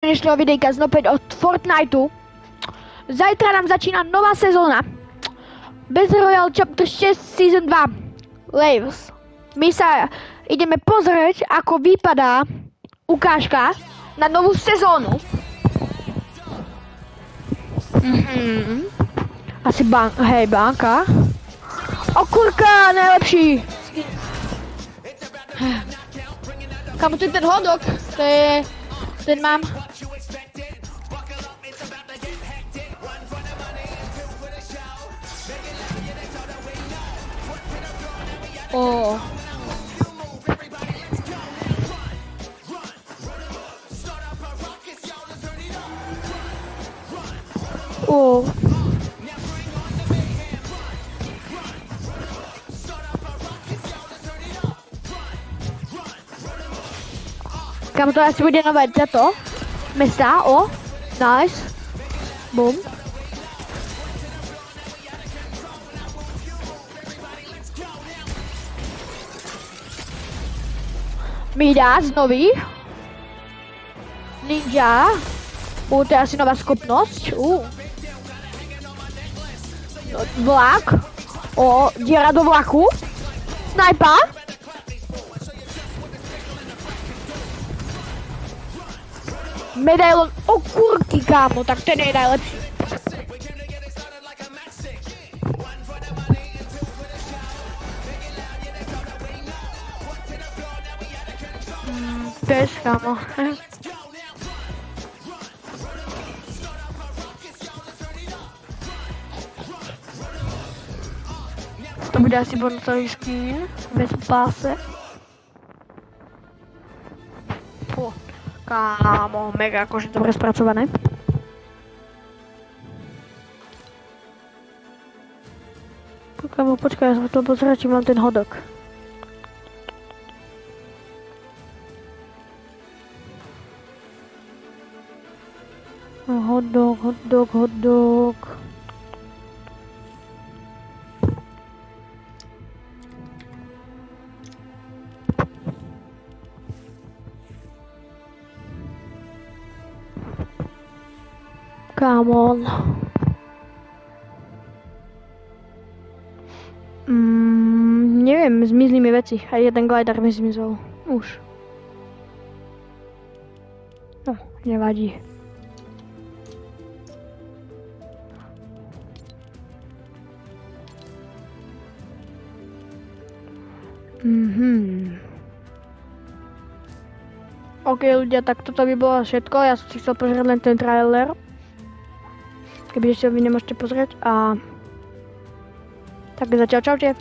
dnešného videjka opäť od Fortniteu. Zajtra nám začína nová sezóna. Battle Royale Chapter 6 Season 2 Waves. My sa ideme pozrieť, ako vypadá ukážka na novú sezónu. Asi banka. O kurka, najlepší. Kamu tu je ten hodok? To je... Ten mám. Kam to asi bude nové to? Mesta, nice. Boom. Midas nový. Ninja. To je asi nová schopnosť. Vlak. Diera do vlaku. Snajpa. Medailon, kurky, kámo, tak ten je najlepší. Pes, kámo. To bude asi bonusový skin, bez páse. Kámo, mega akože dobre spracované. Kámo, počkaj, ja som to pozrieť, či mám ten hodok. Hodok. Come on. Neviem, zmizli mi veci. Aj jeden glider mi zmizol. Už. No, nevadí. OK ľudia, tak toto by bolo všetko. Ja som si chcel pozrieť len ten trailer. Keby ešte vy nemôžete pozrieť a tak zatiaľ čaute.